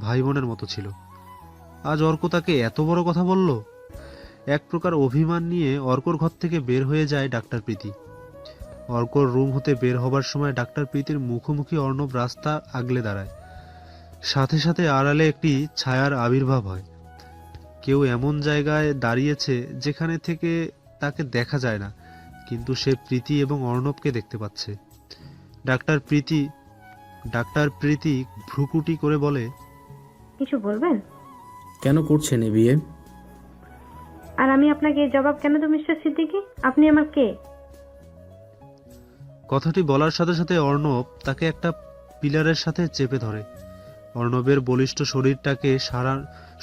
ভাই বোনের মতো ছিল, আজ অর্ক তাকে এত বড় কথা বলল। এক প্রকার অভিমান নিয়ে অর্কর ঘর থেকে বের হয়ে যায় ডাক্তার প্রীতি। অর্কর রুম হতে বের হবার সময় ডাক্তার প্রীতির মুখোমুখি অর্ণব রাস্তা আগলে দাঁড়ায়। সাথে সাথে আড়ালে একটি ছায়ার আবির্ভাব হয়। কেউ এমন জায়গায় দাঁড়িয়েছে যেখানে থেকে তাকে দেখা যায় না, কিন্তু সে প্রীতি এবং অর্ণবকে দেখতে পাচ্ছে। ডাক্তার প্রীতি ভ্রুকুটি করে বলে, কিছু বলবেন? কেন করছেন এ বিয়ে? আর আমি আপনাকে জবাব কেন দেব মিস্টার সিদ্দিকী? আপনি আমার কে? কথাটি বলার সাথে সাথে অর্ণব তাকে একটা পিলারের সাথে চেপে ধরে। অর্ণবের বলিষ্ঠ শরীরটাকে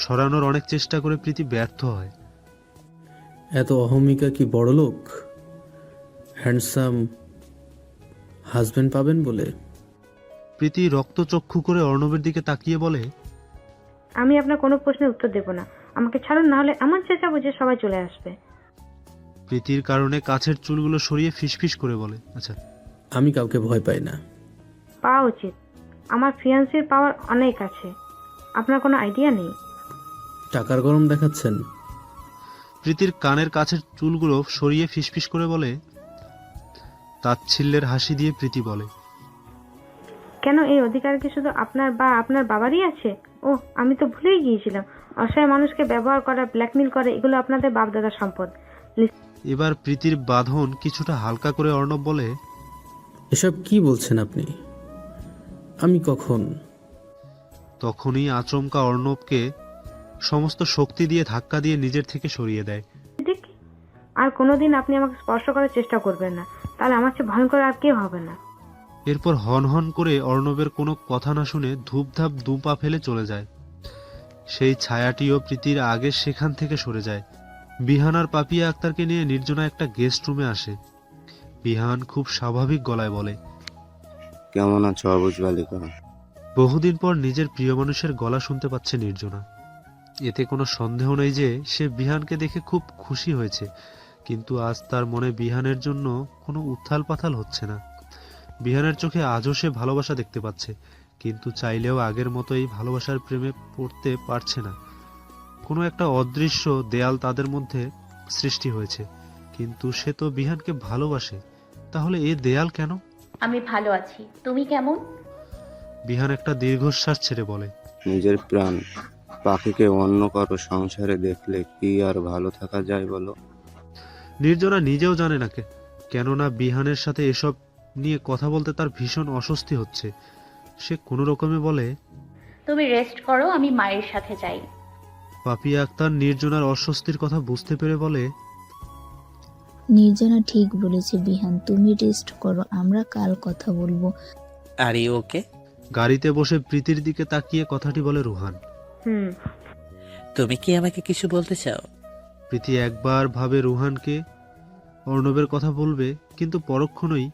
সরানোর অনেক চেষ্টা করে প্রীতি ব্যর্থ হয়। এত অহমিকা কি বড়লোক হ্যান্ডসাম হাজবেন্ড পাবেন বলে? প্রীতি রক্তচক্ষু করে অর্ণবের দিকে তাকিয়ে বলে, আমি আপনার কোনো প্রশ্নের উত্তর দেব না। আমাকে ছাড়ুন, না হলে এমন চেঁচাবো যে সবাই চলে আসবে। প্রীতির কারণে কাছের চুলগুলো সরিয়ে ফিসফিস করে বলে, আচ্ছা। আমি কাউকে ভয় পাই না। পাওয়া উচিত। আমার ফিয়ান্সির পাওয়ার অনেক আছে, আপনার কোনো আইডিয়া নেই। টাকার গরম দেখাচ্ছেন? প্রীতির কানের কাছের চুলগুলো সরিয়ে ফিসফিস করে বলে। তাচ্ছিল্যের হাসি দিয়ে প্রীতি বলে, কেন এই অধিকার কি শুধু আপনার বা আপনার বাবারই আছে? ও, আমি তো ভুলেই গিয়েছিলাম। অসহায় মানুষকে ব্যবহার করা, ব্ল্যাকমেল করে, এগুলো আপনাদের বাপদাদার সম্পদ। এবার প্রীতির বাঁধন কিছুটা হালকা করে অর্ণব বলে, এসব কি বলছেন আপনি? আমি কখন? তখনই আচমকা অর্ণবকে সমস্ত শক্তি দিয়ে ধাক্কা দিয়ে নিজের থেকে সরিয়ে দেয়। সিদ্দিকী, আর কোনোদিন আপনি আমাকে স্পর্শ করার চেষ্টা করবেন না, তাহলে আমার চেয়ে ভয়ঙ্কর আর কেউ হবে না। এরপর হন হন করে অর্ণবের কোনো কথা না শুনে ধূপধাপ দুপা ফেলে চলে যায়। সেই ছায়াটিও প্রীতির আগে সেখান থেকে সরে যায়। বিহান আর পাপিয়া আক্তারকে নিয়ে নির্জনা একটা গেস্ট রুমে আসে। বিহান খুব স্বাভাবিক গলায় বলে, কেমন আছো অবুঝ বালিকা? বহুদিন পর নিজের প্রিয় মানুষের গলা শুনতে পাচ্ছে নির্জনা। এতে কোনো সন্দেহ নেই যে সে বিহানকে দেখে খুব খুশি হয়েছে, কিন্তু আজ তার মনে বিহানের জন্য কোনো উথাল পাথাল হচ্ছে না। বিহানের চোখে আজও সে ভালোবাসা দেখতে পাচ্ছে, কিন্তু চাইলেও আগের মতোই ভালোবাসার প্রেমে পড়তে পারছে না। কোনো একটা অদৃশ্য দেয়াল তাদের মধ্যে সৃষ্টি হয়েছে, কিন্তু সে তো বিহানকে ভালোবাসে, তাহলে এ দেয়াল কেন? আমি ভালো আছি, তুমি কেমন? বিহান একটা দীর্ঘশ্বাস ছেড়ে বলে, নিজের প্রাণ পাখিকে অন্য কারো সংসারে দেখলে কি আর ভালো থাকা যায় বলো? নির্জনা নিজেও জানে না কেননা বিহানের সাথে এসব নিয়ে কথা বলতে তার ভীষণ অস্বস্তি হচ্ছে। সে কোনো রকমে বলে, তুমি রেস্ট করো, আমি মায়ের সাথে যাই। পাপিয়া আক্তার নির্জনার অস্বস্তির কথা বুঝতে পেরে বলে, নির্জনা ঠিক বলেছে বিহান, তুমি রেস্ট করো, আমরা কাল কথা বলবো। Are you okay? গাড়িতে বসে প্রীতির দিকে তাকিয়ে কথাটি বলে রুহান। তুমি কি আমাকে কিছু বলতে চাও? প্রীতি একবার ভাবে রুহানকে অর্ণবের কথা বলবে, কিন্তু পরক্ষণেই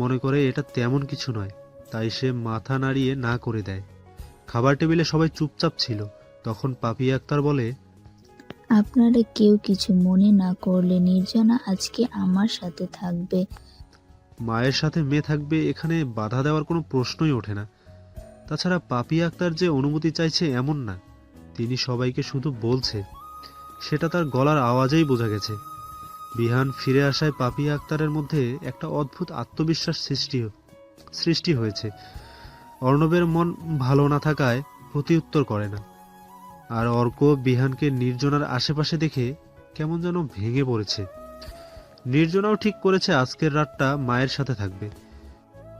মনে করে এটা তেমন কিছু নয়, তাই সে মাথা নাড়িয়ে না করে দেয়। খাবার টেবিলে সবাই চুপচাপ ছিল। তখন পাপিয়া আক্তার বলে, আপনারা কেউ কিছু মনে না করলে নির্জনা আজকে আমার সাথে থাকবে। মায়ের সাথে মেয়ে থাকবে, এখানে বাধা দেওয়ার কোনো প্রশ্নই ওঠে না। তাছাড়া পাপিয়া আক্তার যে অনুমতি চাইছে এমন না, তিনি সবাইকে শুধু বলছে, সেটা তার গলার আওয়াজেই বোঝা গেছে। বিহান ফিরে আসায় পাপিয়া আক্তারের মধ্যে একটা অদ্ভুত আত্মবিশ্বাস সৃষ্টি হয়েছে। অর্ণবের মন ভালো না থাকায় প্রতিউত্তর করে না, আর অর্ক বিহানকে নির্জনার আশেপাশে দেখে কেমন যেন ভেঙে পড়েছে। নির্জনাও ঠিক করেছে আজকের রাতটা মায়ের সাথে থাকবে।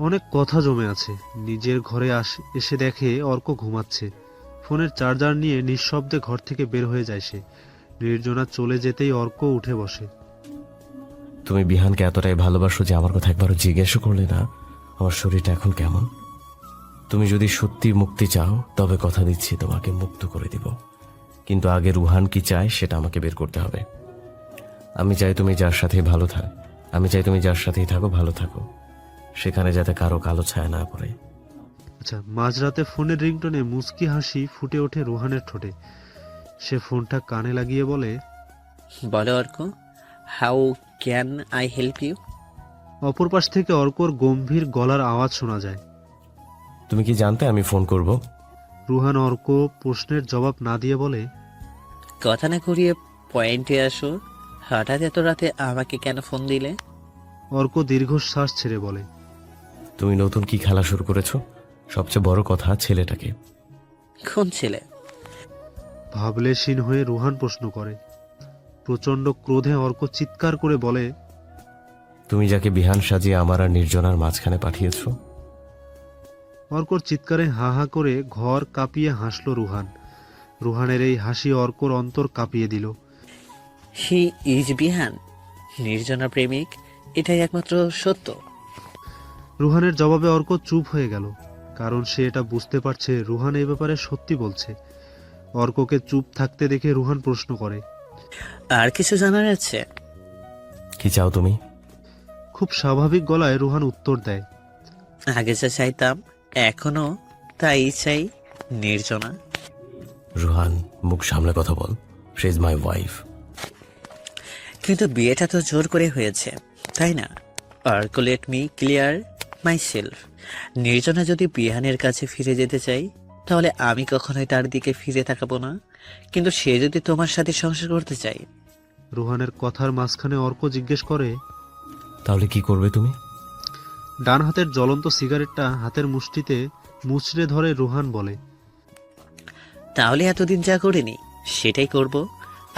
অনেক কথা জমে আছে। নিজের ঘরে এসে দেখে অর্ক ঘুমাচ্ছে। ফোনের চার্জার নিয়ে নিঃশব্দে ঘর থেকে বের হয়ে যায় সে। নির্জনা চলে যেতেই অর্ক উঠে বসে। তুমি বিহানকে এতটাই ভালোবাসো যে আমার কথা একবারও জিজ্ঞেসও করলে না আমার শরীরটা এখন কেমন? তুমি যদি সত্যি মুক্তি চাও তবে কথা দিচ্ছি তোমাকে মুক্ত করে দিব, কিন্তু আগে রুহান কি চায় সেটা আমাকে বের করতে হবে। আমি চাই তুমি যার সাথেই থাকো ভালো থাকো, সেখানে যাতে কারো কালো ছায়া না পড়ে। আচ্ছা, মাঝরাতে ফোনের রিংটোনে মুচকি হাসি ফুটে ওঠে রুহানের ঠোঁটে। সে ফোনটা কানে লাগিয়ে বলে, বলো Arko, how can I help you? অপর পাশ থেকে অর্কর গম্ভীর গলার আওয়াজ শোনা যায়। তুমি কি জানতে আমি ফোন করব? রুহান অর্ক প্রশ্নের জবাব না দিয়ে বলে, কথা না ঘুরিয়ে পয়েন্টে আসো। হঠাৎ এত রাতে আমাকে কেন ফোন দিলে? অর্ক দীর্ঘশ্বাস ছেড়ে বলে, তুমি নতুন কি খেলা শুরু করেছো? সবচেয়ে বড় কথা, ছেলেটাকে। কোন ছেলে? ভাবলেশীন হয়ে রুহান প্রশ্ন করে। প্রচণ্ড ক্রোধে অর্ক চিৎকার করে বলে, তুমি যাকে বিহান সাজিয়ে আমার আর নির্জনার মাঝখানে পাঠিয়েছো। অর্কর চিৎকারে হা হা করে ঘর কাঁপিয়ে হাসল রুহান। রুহানের এই হাসি অর্কর অন্তর কাঁপিয়ে দিল। হি ইজ বিহান, নির্জনা প্রেমিক, এটাই একমাত্র সত্য। রুহানের জবাবে অর্ক চুপ হয়ে গেল, কারণ সে এটা বুঝতে পারছে রুহান এই ব্যাপারে সত্যি বলছে। অর্ককে চুপ থাকতে দেখে রুহান প্রশ্ন করে, আর কিছু জানার আছে? কি চাও তুমি? খুব স্বাভাবিক গলায় রুহান উত্তর দেয়, আগে যা চাইতাম এখনো তাই চাই, নির্জনা। রুহান, মুখ সামলে কথা বল। She is my wife. কিন্তু বিয়েটা তো জোর করে হয়েছে, তাই না? Arka, let me clear myself. Nirjana যদি বিহানের কাছে ফিরে যেতে চাই, তাহলে আমি কখনোই তার দিকে ফিরে তাকাবো না। কিন্তু সে যদি তোমার সাথে সংসার করতে চাই। রুহানের কথার মাঝখানে অর্ক জিজ্ঞেস করে, তাহলে কি করবে তুমি? ডান হাতের জ্বলন্ত সিগারেটটা হাতের মুষ্টিতে মুচড়ে ধরে রুহান বলে, তাহলে এতদিন যা করিনি সেটাই করব।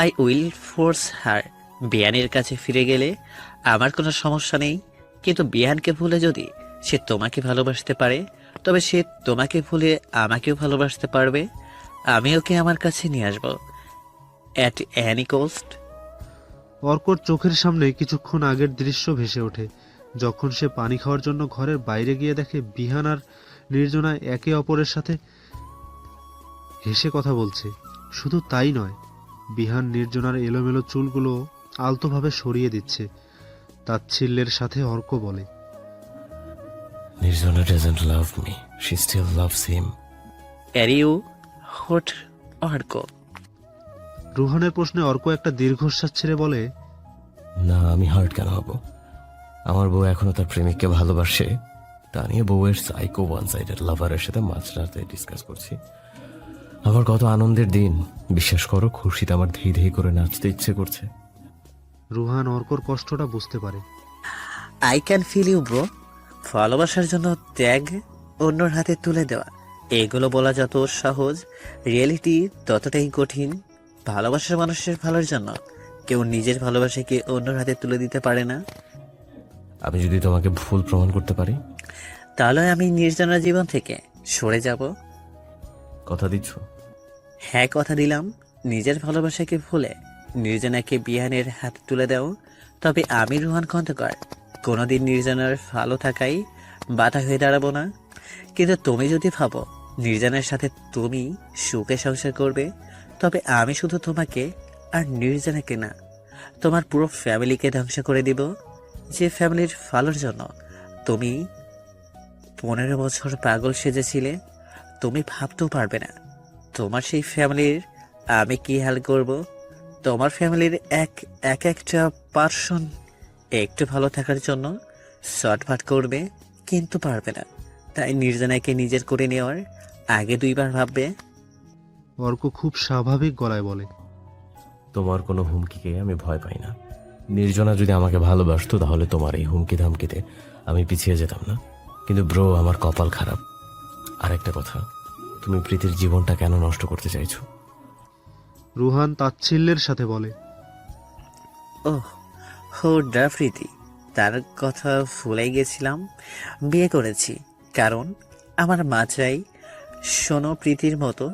আই উইল ফোর্স হার। বিহানের কাছে ফিরে গেলে আমার কোনো সমস্যা নেই, কিন্তু বিহানকে ভুলে যদি সে তোমাকে ভালোবাসতে পারে, তবে সে তোমাকে ভুলে আমাকেও ভালোবাসতে পারবে। আমি ওকে আমার কাছে নিয়ে আসবো অ্যাট এনি কস্ট। অর্কর চোখের সামনে কিছুক্ষণ আগের দৃশ্য ভেসে ওঠে, যখন সে পানি খাওয়ার জন্য ঘরের বাইরে গিয়ে দেখে বিহান আর নির্জনা একে অপরের সাথে হেসে কথা বলছে। শুধু তাই নয়, বিহান নির্জনার এলোমেলো চুলগুলো আলতোভাবে সরিয়ে দিচ্ছে। তাচ্ছিল্যের সাথে অর্ক বলে, Nirjana doesn't love me, she still loves him. Are you hurt Arka? রুহানের প্রশ্নে অর্ক একটা দীর্ঘশ্বাস ছেড়ে বলে, না, আমি হার্ট কেন হব? আমার বউ এখনো তার প্রেমিককে ভালোবাসে, তা নিয়ে বউয়ের সাইকো ওয়ান সাইডেড লাভারের সাথে মাঝরাতে ডিসকাস করছি। আমার কত আনন্দের দিন, বিশ্বাস করো, খুশিতে আমার ধেই ধেই করে নাচতে ইচ্ছে করছে। রুহান অর্কর কষ্টটা বুঝতে পারে। I can feel you bro. ভালোবাসার জন্য ত্যাগ, অন্যর হাতে তুলে দেওয়া, এগুলো বলা যত সহজ, রিয়েলিটি ততটাই কঠিন। ভালোবাসার মানুষের ভালোর জন্য কেউ নিজের ভালোবাসাকে অন্যর হাতে তুলে দিতে পারে না। আমি যদি তোমাকে ভুল প্রমাণ করতে পারি, তাহলে আমি নির্জনার জীবন থেকে সরে যাব। কথা দিচ্ছ? হ্যাঁ, কথা দিলাম। নিজের ভালোবাসাকে ভুলে নির্জনাকে বিহানের হাতে তুলে দাও, তবে আমি রুহান খন্দকার কোনোদিন নির্জনার ভালো থাকাই বাধা হয়ে দাঁড়াবো না। কিন্তু তুমি যদি ভাবো নির্জনার সাথে তুমি সুখে সংসার করবে, তবে আমি শুধু তোমাকে আর নির্জনাকে না, তোমার পুরো ফ্যামিলিকে ধ্বংস করে দিব। যে ফ্যামিলির ভালোর জন্য তুমি 15 বছর পাগল সেজেছিলে, তুমি ভাবতেও পারবে না তোমার সেই ফ্যামিলির আমি কি হাল করব। তোমার ফ্যামিলির একটা পার্সন একটু ভালো থাকার জন্য শর্টফাট করবে, কিন্তু পারবে না। তাই নির্জনাকে নিজের করে নেওয়ার আগে 2 বার ভাববে। অর্ক খুব স্বাভাবিক গলায় বলে, তোমার কোনো হুমকিকে আমি ভয় পাই না। নির্জনা যদি আমাকে ভালোবাসতো, তাহলে তোমার এই হুমকি ধামকিতে আমি পিছিয়ে যেতাম না। কিন্তু ব্রো, আমার কপাল খারাপ। আর একটা কথা, তুমি প্রীতির জীবনটা কেন নষ্ট করতে চাইছো? রুহান তাচ্ছিল্যের সাথে বলে, ওহ হো ডাফরিতি, তার কথা ভুলেই গেছিলাম। বিয়ে করেছি কারণ আমার মা চাই শোনো প্রীতির মতো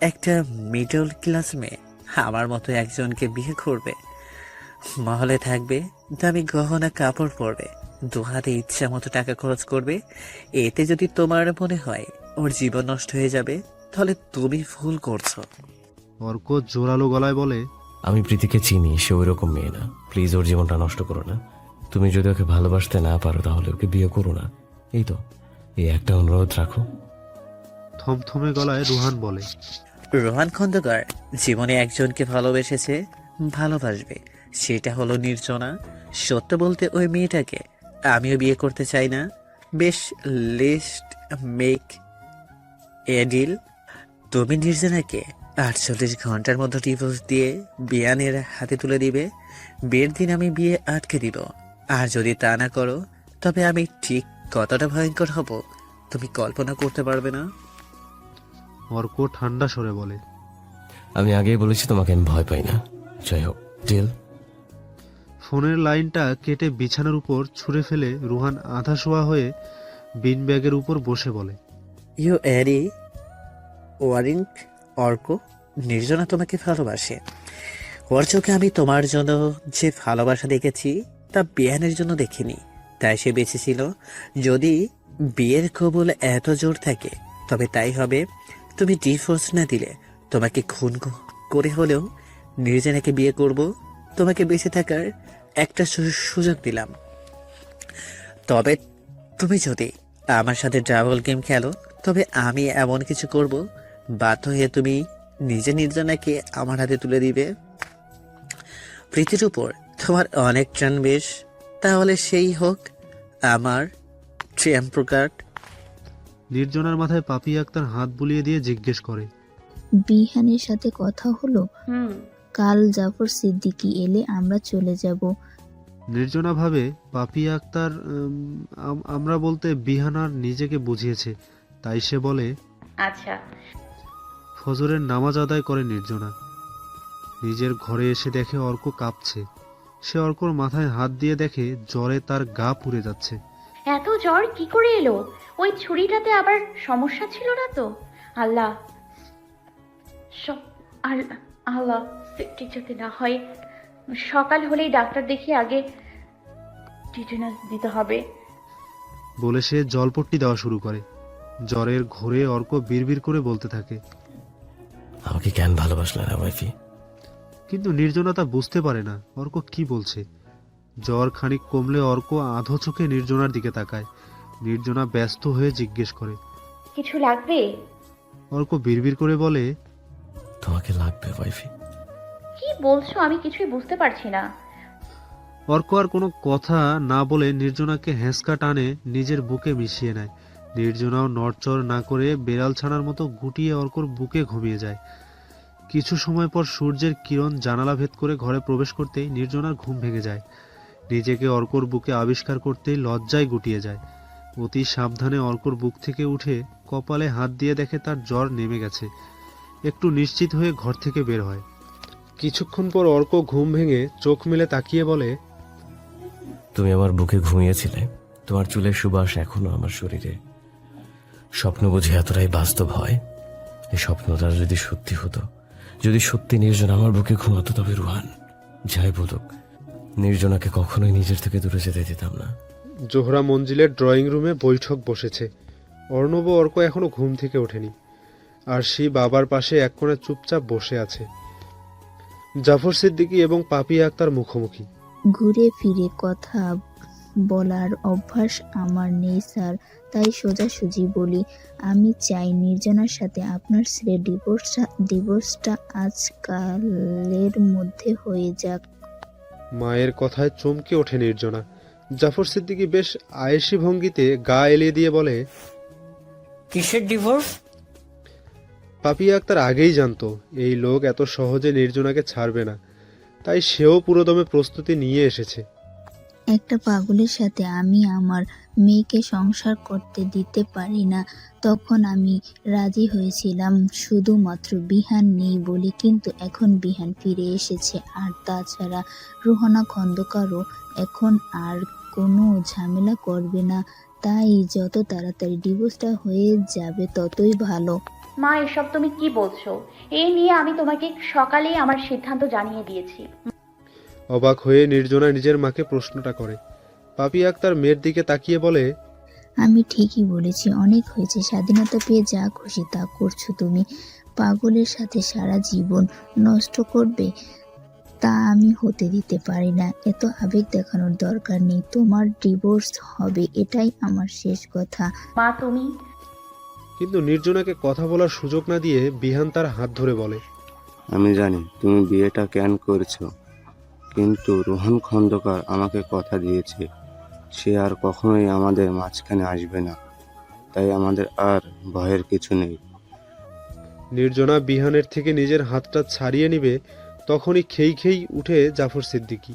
একটা মিডল ক্লাস মেয়ে আমার মতো একজনকে বিয়ে করবে, মহলে থাকবে, দামি গহনা কাপড় পরবে, 2 হাতে ইচ্ছা মতো টাকা খরচ করবে। এতে যদি তোমার মনে হয় ওর জীবন নষ্ট হয়ে যাবে, তাহলে তুমি ভুল করছো। অর্ক জোরালো গলায় বলে, আমি প্রীতিকে চিনি, সে ওই রকম মেয়ে না। প্লিজ ওর জীবনটা নষ্ট করো না। তুমি যদি ওকে ভালোবাসতে না পারো, তাহলে ওকে বিয়ে করো না। এই তো, এই একটা অনুরোধ রাখো। থমথমে গলায় রুহান বলে, রোহান খন্দকার জীবনে একজনকে ভালোবেসেছে, ভালোবাসবে, সেটা হলো নির্জনা। সত্য বলতে ওই মেয়েটাকে আমিও বিয়ে করতে চাই না। বেশ, লিস্ট মেক এ ডিল। তুমি নির্জনাকে 48 ঘন্টার মধ্যে ডিভোর্স দিয়ে বিয়ানের হাতে তুলে দিবে। বিয়ের দিন আমি বিয়ে আটকে দিব। আর যদি তা না করো, তবে আমি ঠিক কতটা ভয়ঙ্কর হব তুমি কল্পনা করতে পারবে না। অর্ক ঠান্ডা স্বরে বলে। আমি আগেই বলেছি তোমাকে আমি ভয় পাই না। যাই হোক, ডিল। ফোনের লাইনটা কেটে বিছানার উপর ছুঁড়ে ফেলে রুহান আধা শোয়া হয়ে বিন ব্যাগের উপর বসে বলে, ইউ এরি ওয়ারিং অর্ক, নির্জনা তোমাকে ভালোবাসে। ওর চোখে আমি তোমার জন্য যে ভালোবাসা দেখেছি তা বিয়ানের জন্য দেখিনি। তাই সে বেঁচেছিল। যদি বিয়ের কবুল এত জোর থাকে তবে তাই হবে। তুমি ডিভোর্স না দিলে তোমাকে খুন করে হলেও নির্জনাকে বিয়ে করব। তোমাকে বেঁচে থাকার একটা সুযোগ দিলাম। তবে তুমি যদি আমার সাথে ডাবল গেম খেলো, তবে আমি এমন কিছু করব বাধ্য হয়ে তুমি নিজে নির্জনাকে আমার হাতে তুলে দিবে। প্রীতির উপর তোমার অনেক টান বেশ, তাহলে সেই হোক আমার ট্রাম্প কার্ড। নির্জনার মাথায় পাপিয়া আক্তার হাত বুলিয়ে দিয়ে জিজ্ঞেস করে, বিহানের সাথে কথা হলো? হুম। কাল জাফর সিদ্দিকী এলে আমরা চলে যাব। নির্জনা ভাবে পাপিয়া আক্তার আমরা বলতে বিহানার নিজেকে বুঝিয়েছে, তাই সে বলে, আচ্ছা। ফজরের নামাজ আদায় করে নির্জনা। নিজের ঘরে এসে দেখে অর্ক কাঁপছে। সে অর্কর মাথায় হাত দিয়ে দেখে জ্বরে তার গা পুড়ে যাচ্ছে। এত জ্বর কি করে এলো? ওই ছুরিটাতে আবার সমস্যা ছিল না তো? আল্লাহ, আল্লাহ, সেপ্টিক যাতে না হয়। সকাল হলেই ডাক্তার দেখিয়ে আগে টিটেনাস দিতে হবে। বলে সে জলপট্টি দেওয়া শুরু করে। জ্বরের ঘোরে অর্ক বিড়বিড় করে বলতে থাকে, আমাকে কেন ভালোবাসলে না ওয়াইফি? কিন্তু নির্জনা তা বুঝতে পারে না অর্ক কি বলছে। জ্বর খানিক কমলে অর্ক আধো চোখে নির্জনার দিকে তাকায়। নির্জনা ব্যস্ত হয়ে জিজ্ঞেস করে, কিছু লাগবে? অর্ক বিড়বিড় করে বলে, তোমাকে লাগবে ওয়াইফি। কি বলছো? আমি কিছুই বুঝতে পারছি না। অর্ক আর কোনো কথা না বলে নির্জনাকে হ্যাঁচকা টানে নিজের বুকে মিশিয়ে নেয়। নির্জনাও নড়চড় না করে বেড়াল ছানার মতো গুটিয়ে অর্কর বুকে ঘুমিয়ে যায়। কিছু সময় পর সূর্যের কিরণ জানালা ভেদ করে ঘরে প্রবেশ করতেই নির্জনার ঘুম ভেঙে যায়। নিজেকে অর্কর বুকে আবিষ্কার করতেই লজ্জায় গুটিয়ে যায়। অতি সাবধানে অর্কর বুক থেকে উঠে কপালে হাত দিয়ে দেখে তার জ্বর নেমে গেছে। একটু নিশ্চিত হয়ে ঘর থেকে বের হয়। কিছুক্ষণ পর অর্ক ঘুম ভেঙে চোখ মেলে তাকিয়ে বলে, তুমি আমার বুকে ঘুমিয়েছিলে। তোমার চুলের সুবাস এখনো আমার শরীরে। স্বপ্ন বুঝে এতটাই বাস্তব হয়। এই স্বপ্নটা যদি সত্যি হতো, যদি সত্যি নির্জন আমার বুকে ঘুমাতো, তবে রুহান যাই বলুক, নির্জনাকে কখনোই নিজের থেকে দূরে যেতে দিতাম না। জোহরা মঞ্জিলের ড্রয়িং রুমে বৈঠক বসেছে। অর্ণব ও অর্ক এখনো ঘুম থেকে ওঠেনি। আর সে বাবার পাশে এক কোণে চুপচাপ বসে আছে। জাফর সিদ্দিকী এবং পাপিয়া আক্তার মুখোমুখি। ঘুরে ফিরে কথা বলার অভ্যাস আমার নেই স্যার, তাই সোজাসুজি বলি, আমি চাই নির্জনার সাথে আপনার ছেলের ডিভোর্সটা আজকালের মধ্যে হয়ে যাক। মায়ের কথায় চমকে ওঠে নির্জনা। জাফর সিদ্দিকী বেশ আয়েশি ভঙ্গিতে গা এলিয়ে দিয়ে বলে, কিসের ডিভোর্স? পাপিয়া আক্তার আগেই জানতো এই লোক এত সহজে নির্জনাকে ছাড়বে না, তাই সেও পুরোদমে প্রস্তুতি নিয়ে এসেছে। একটা পাগলের সাথে আমি আমার মেয়েকে সংসার করতে দিতে পারি না। তখন আমি রাজি হয়েছিলাম শুধুমাত্র বিহান নেই বলে, কিন্তু এখন বিহান ফিরে এসেছে। আর তাছাড়া রুহানা খন্দকারও এখন আর কোনো ঝামেলা করবে না, তাই যত তাড়াতাড়ি ডিভোর্সটা হয়ে যাবে ততই ভালো। মা, এসব তুমি কি বলছো? এই নিয়ে আমি তোমাকে সকালেই আমার সিদ্ধান্ত জানিয়ে দিয়েছি। অবাক হয়ে নির্জনা নিজের মাকে প্রশ্নটা করে। পাপিয়া আক্তার মেয়ের দিকে তাকিয়ে বলে, আমি ঠিকই বলেছি, অনেক হয়েছে। স্বাধীনতা পেয়ে যা খুশি তা করছো তুমি। পাগলের সাথে সারা জীবন নষ্ট করবে তা আমি হতে দিতে পারি না। এত আবেগ দেখানোর দরকার নেই। তোমার ডিভোর্স হবে, এটাই আমার শেষ কথা। মা, তুমি কিন্তু নির্জনাকে কথা বলার সুযোগ না দিয়ে বিহান তার হাত ধরে বলে, আমি জানি তুমি বিয়েটা কেন করছো, কিন্তু রোহন খন্দকার আমাকে কথা দিয়েছে সে আর কখনোই আমাদের মাঝখানে আসবে না, তাই আমাদের আর ভয়ের কিছু নেই। নির্জনা বিহানের থেকে নিজের হাতটা ছাড়িয়ে নিবে, তখনই খেই খেই উঠে জাফর সিদ্দিকী।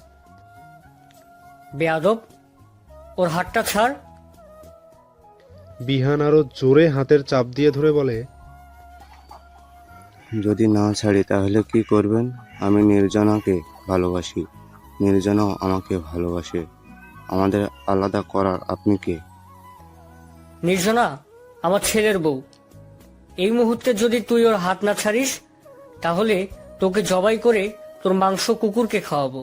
বেয়াদব, ওর হাতটা ছাড়। বিহান আরো জোরে হাতের চাপ দিয়ে ধরে বলে, যদি না ছাড়ি তাহলে কি করবেন? আমি নির্জনাকে ভালোবাসি, নির্জনাও আমাকে ভালোবাসে। আমাদের আলাদা করার আপনি কে? নির্জনা আমার ছেলের বউ। এই মুহূর্তে যদি তুই ওর হাত না ছাড়িস, তাহলে তোকে জবাই করে তোর মাংস কুকুরকে খাওয়াবো।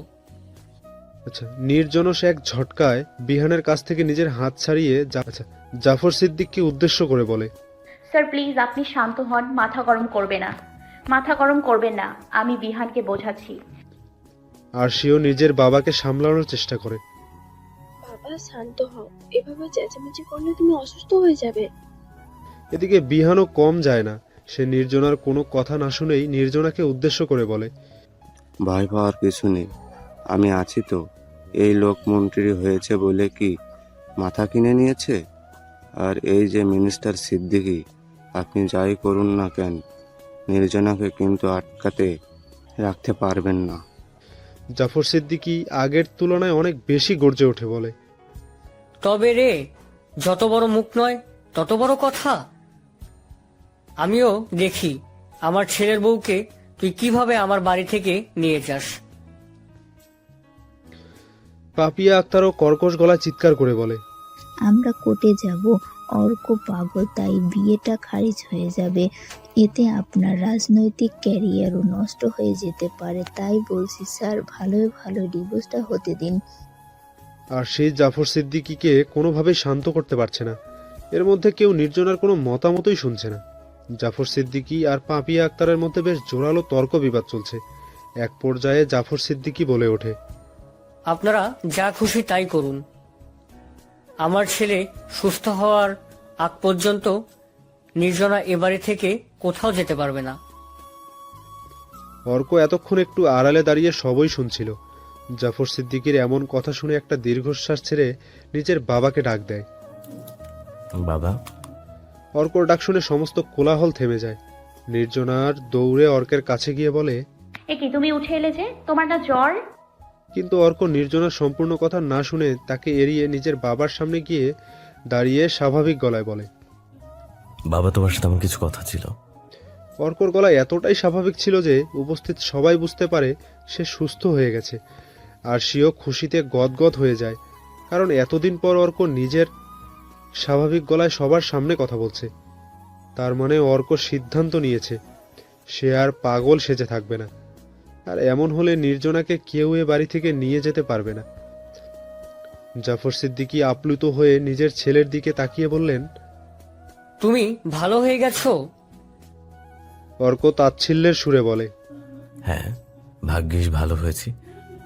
আচ্ছা, নির্জনও সে এক ঝটকায় বিহানের কাছ থেকে নিজের হাত ছাড়িয়ে জাফর সিদ্দিককে উদ্দেশ্য করে বলে, স্যার প্লিজ আপনি শান্ত হন, মাথা গরম করবেন না, আমি বিহানকে বোঝাচ্ছি। আর সেও নিজের বাবাকে সামলানোর চেষ্টা করে। বাবা শান্ত হও, এভাবে চেঁচামেচি করলে তুমি অসুস্থ হয়ে যাবে। এদিকে বিহানও কম যায় না, সে নির্জনার কোনো কথা না শুনেই নির্জনাকে উদ্দেশ্য করে বলে, ভয় পাওয়ার কিছু নেই, আমি আছি তো। এই লোক মন্ত্রী হয়েছে বলে কি মাথা কিনে নিয়েছে? আর এই যে মিনিস্টার সিদ্দিকী, আপনি যাই করুন না কেন, নির্জনাকে কিন্তু আটকাতে রাখতে পারবেন না। জাফর সিদ্দিকী আগের তুলনায় অনেক বেশি গর্জে ওঠে, বলে, তবে রে, যত বড় মুখ নয় তত বড় কথা। আমিও দেখি আমার ছেলের বউকে তুই কিভাবে আমার বাড়ি থেকে নিয়ে যাস। পাপিয়া আক্তারও কর্কশ গলায় চিৎকার করে বলে, আমরা কোর্টে যাব। অর্ক পাগল, তাই বিয়েটা খারিজ হয়ে যাবে। এতে আপনার রাজনৈতিক ক্যারিয়ারও নষ্ট হয়ে যেতে পারে। তাই বলছি স্যার, ভালোই ভালো ডিভোর্সটা হতে দিন। আর সেই জাফর সিদ্দিকীকে কোনোভাবেই শান্ত করতে পারছে না। এর মধ্যে কেউ নির্জনার কোনো মতামতই শুনছে না। জাফর সিদ্দিকী আর পাপিয়া আক্তারের মধ্যে বেশ জোরালো তর্ক বিবাদ চলছে। এক পর্যায়ে জাফর সিদ্দিকী বলে ওঠে, আপনারা যা খুশি তাই করুন। আমার ছেলে সুস্থ হওয়ার আগ পর্যন্ত নির্জনা এ বাড়ি থেকে কোথাও যেতে পারবে না। অর্ক এতক্ষণ একটু আড়ালে দাঁড়িয়ে সবই শুনছিল। জাফর সিদ্দিকীর এমন কথা শুনে একটা দীর্ঘশ্বাস ছেড়ে নিজের বাবাকে ডাক দেয়। বাবা। অর্কর ডাক শুনে সমস্ত কোলাহল থেমে যায়। নির্জনার দৌড়ে অর্কের কাছে গিয়ে বলে, এ কি তুমি উঠে এলে যে, তোমার না জ্বর? কিন্তু অর্ক নির্জনার সম্পূর্ণ কথা না শুনে তাকে এড়িয়ে নিজের বাবার সামনে গিয়ে দাঁড়িয়ে স্বাভাবিক গলায় বলে, বাবা, তোমার সাথে আমার কিছু কথা ছিল। অর্কর গলায় এতটাই স্বাভাবিক ছিল যে উপস্থিত সবাই বুঝতে পারে সে সুস্থ হয়ে গেছে। আর সেও খুশিতে গদগদ হয়ে যায়, কারণ এতদিন পর অর্ক নিজের স্বাভাবিক গলায় সবার সামনে কথা বলছে। তার মানে অর্ক সিদ্ধান্ত নিয়েছে সে আর পাগল সেজে থাকবে না। আর এমন হলে নির্জনাকে কেউ এ বাড়ি থেকে নিয়ে যেতে পারবে না। জাফর সিদ্দিকী আপ্লুত হয়ে নিজের ছেলের দিকে তাকিয়ে বললেন, তুমি ভালো হয়ে গেছো? অর্ক তাচ্ছিল্যের সুরে বলে, হ্যাঁ, ভাগ্যিস ভালো হয়েছি,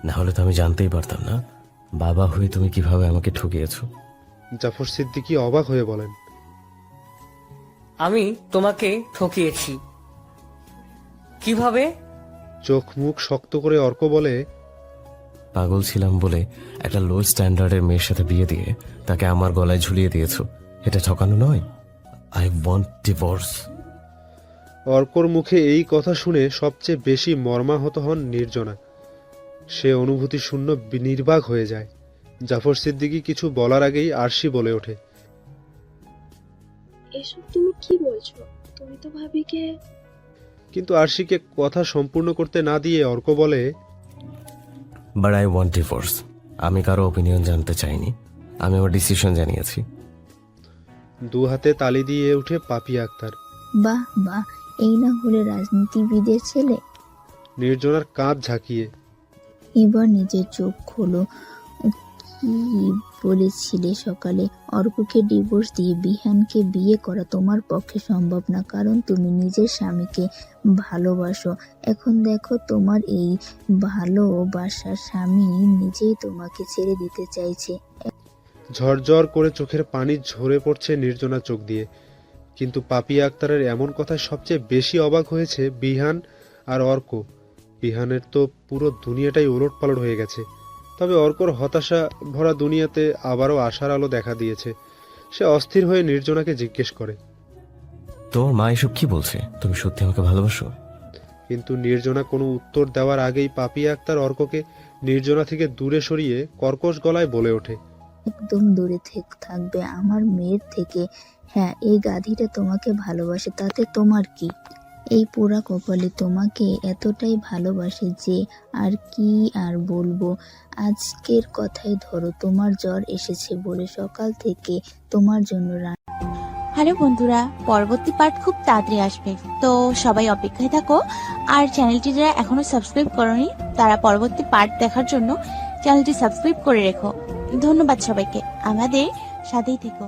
না হলে তো আমি জানতেই পারতাম না বাবা হয়ে তুমি কিভাবে আমাকে ঠকিয়েছো। জাফর সিদ্দিকী অবাক হয়ে বলেন, আমি তোমাকে ঠকিয়েছি কিভাবে? চোখ মুখ শক্ত করে অর্ক বলে, পাগল ছিলাম বলে একটা লো স্ট্যান্ডার্ডের মেয়ের সাথে বিয়ে দিয়ে তাকে আমার গলায় ঝুলিয়ে দিয়েছো। এটা ঠকানো নয়? I want divorce. অর্কর মুখে এই কথা শুনে সবচেয়ে বেশি মর্মাহত হন নির্জনা। সে অনুভূতি শূন্য নির্বাক হয়ে যায়। জাফর সিদ্দিকী কিছু বলার আগেই আরশি বলে ওঠে, এসব তুমি কি বলছো? তুমি তো ভাবিকে। কিন্তু আরশিকে কথা সম্পূর্ণ করতে না দিয়ে অর্ক বলে, বাট আই ওয়ান্ট ডিভোর্স। আমি কারো ওপিনিয়ন জানতে চাইনি, আমি আমার ডিসিশন জানিয়েছি। দু হাতে তালি দিয়ে উঠে পাপিয়া আক্তার। বাহ বাহ, এই না হলে রাজনীতিবিদের ছেলে। নির্জনার কাঁধ ঝাঁকিয়ে, এবার নিজের চোখ খোলো। কি বলেছিলে সকালে? অর্ককে ডিভোর্স দিয়ে বিহানকে বিয়ে করা তোমার পক্ষে সম্ভব না, কারণ তুমি নিজের স্বামীকে ভালোবাসো। এখন দেখো, তোমার এই ভালোবাসার স্বামী নিজেই তোমাকে ছেড়ে দিতে চাইছে। ঝরঝর করে চোখের পানি ঝরে পড়ছে নির্জনার চোখ দিয়ে। কিন্তু পাপিয়া আক্তারের এমন কথায় সবচেয়ে বেশি অবাক হয়েছে বিহান আর অর্ক। বিহানের তো পুরো দুনিয়াটাই ওলটপালট হয়ে গেছে। তবে অর্কর হতাশা ভরা দুনিয়াতে আবারও আশার আলো দেখা দিয়েছে। সে অস্থির হয়ে নির্জনাকে জিজ্ঞেস করে, তোমার মা এসব কি বলছে? তুমি সত্যি আমাকে ভালোবাসো? কিন্তু নির্জনা কোনো উত্তর দেওয়ার আগেই পাপিয়া আক্তার অর্ককে নির্জনা থেকে দূরে সরিয়ে কর্কশ গলায় বলে ওঠে, একদম দূরে থাকবে আমার মেয়ের থেকে। হ্যাঁ, এই গাধীটা তোমাকে ভালোবাসে, তাতে তোমার কি? এই পোড়া কপালে তোমাকে এতটাই ভালোবাসে যে আর কি আর বলবো। আজকের কথাই ধরো, তোমার জ্বর এসেছে বলে সকাল থেকে তোমার জন্য হ্যালো বন্ধুরা, পরবর্তী পার্ট খুব তাড়াতাড়ি আসবে, তো সবাই অপেক্ষায় থাকো। আর চ্যানেলটি যারা এখনো সাবস্ক্রাইব করোনি তারা পরবর্তী পার্ট দেখার জন্য চ্যানেলটি সাবস্ক্রাইব করে রেখো। ধন্যবাদ সবাইকে, আমাদের সাথেই থেকো।